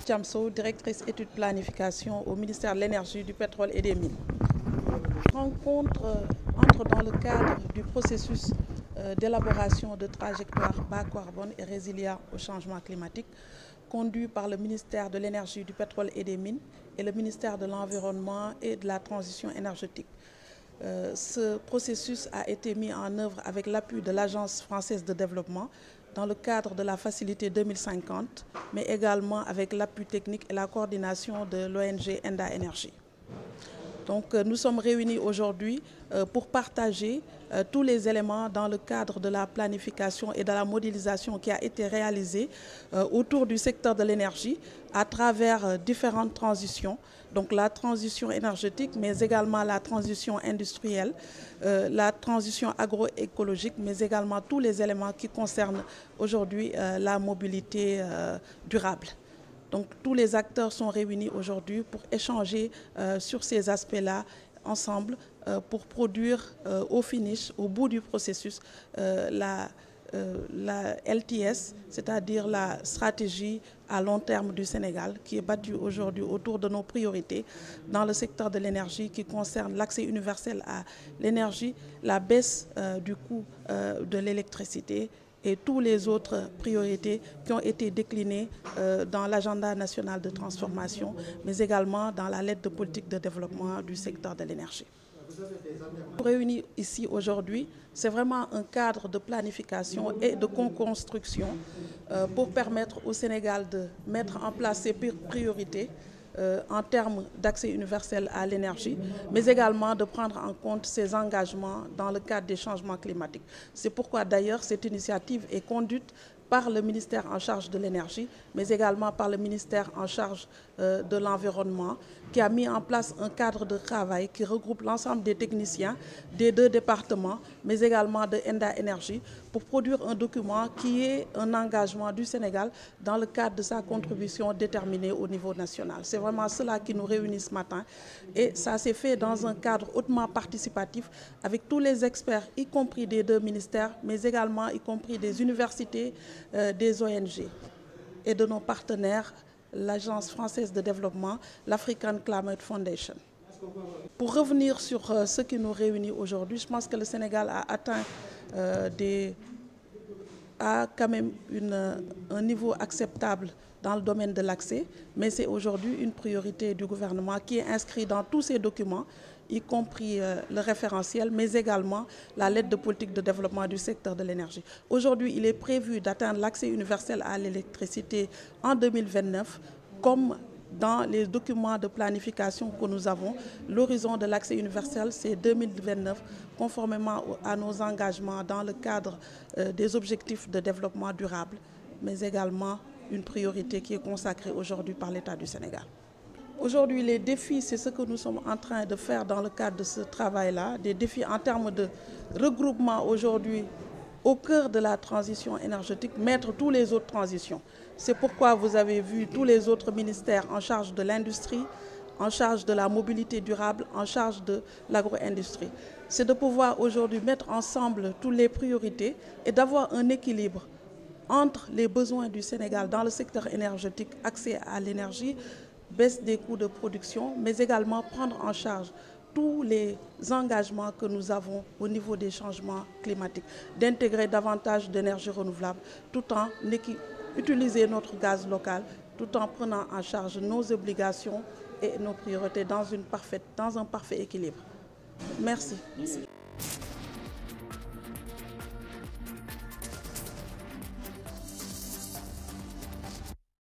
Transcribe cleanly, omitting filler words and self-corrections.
Thiam Sow, directrice études planification au ministère de l'Énergie, du Pétrole et des Mines. La rencontre entre dans le cadre du processus d'élaboration de trajectoires bas carbone et résilients au changement climatique conduit par le ministère de l'Énergie, du Pétrole et des Mines et le ministère de l'Environnement et de la Transition énergétique. Ce processus a été mis en œuvre avec l'appui de l'Agence française de développement dans le cadre de la facilité 2050, mais également avec l'appui technique et la coordination de l'ONG Enda Energy. Donc nous sommes réunis aujourd'hui pour partager tous les éléments dans le cadre de la planification et de la modélisation qui a été réalisée autour du secteur de l'énergie à travers différentes transitions. Donc la transition énergétique, mais également la transition industrielle, la transition agroécologique, mais également tous les éléments qui concernent aujourd'hui la mobilité durable. Donc tous les acteurs sont réunis aujourd'hui pour échanger sur ces aspects-là ensemble pour produire au finish, au bout du processus, la LTS, c'est-à-dire la stratégie à long terme du Sénégal, qui est battue aujourd'hui autour de nos priorités dans le secteur de l'énergie qui concerne l'accès universel à l'énergie, la baisse du coût de l'électricité, et toutes les autres priorités qui ont été déclinées dans l'agenda national de transformation, mais également dans la lettre de politique de développement du secteur de l'énergie. Réunis ici aujourd'hui, c'est vraiment un cadre de planification et de co-construction pour permettre au Sénégal de mettre en place ses priorités en termes d'accès universel à l'énergie, mais également de prendre en compte ses engagements dans le cadre des changements climatiques. C'est pourquoi d'ailleurs cette initiative est conduite par le ministère en charge de l'énergie, mais également par le ministère en charge de l'environnement, qui a mis en place un cadre de travail qui regroupe l'ensemble des techniciens des deux départements, mais également de Enda Energy, pour produire un document qui est un engagement du Sénégal dans le cadre de sa contribution déterminée au niveau national. C'est vraiment cela qui nous réunit ce matin et ça s'est fait dans un cadre hautement participatif avec tous les experts, y compris des deux ministères, mais également y compris des universités, des ONG et de nos partenaires, l'Agence française de développement, l'African Climate Foundation. Pour revenir sur ce qui nous réunit aujourd'hui, je pense que le Sénégal a atteint quand même un niveau acceptable dans le domaine de l'accès, mais c'est aujourd'hui une priorité du gouvernement qui est inscrit dans tous ces documents, y compris le référentiel, mais également la lettre de politique de développement du secteur de l'énergie. Aujourd'hui, il est prévu d'atteindre l'accès universel à l'électricité en 2029, comme dans les documents de planification que nous avons. L'horizon de l'accès universel, c'est 2029, conformément à nos engagements dans le cadre des objectifs de développement durable, mais également une priorité qui est consacrée aujourd'hui par l'État du Sénégal. Aujourd'hui, les défis, c'est ce que nous sommes en train de faire dans le cadre de ce travail-là, des défis en termes de regroupement aujourd'hui au cœur de la transition énergétique, mettre toutes les autres transitions. C'est pourquoi vous avez vu tous les autres ministères en charge de l'industrie, en charge de la mobilité durable, en charge de l'agro-industrie. C'est de pouvoir aujourd'hui mettre ensemble toutes les priorités et d'avoir un équilibre entre les besoins du Sénégal dans le secteur énergétique, accès à l'énergie, baisse des coûts de production, mais également prendre en charge tous les engagements que nous avons au niveau des changements climatiques, d'intégrer davantage d'énergie renouvelable, tout en utilisant notre gaz local, tout en prenant en charge nos obligations et nos priorités dans un parfait équilibre. Merci.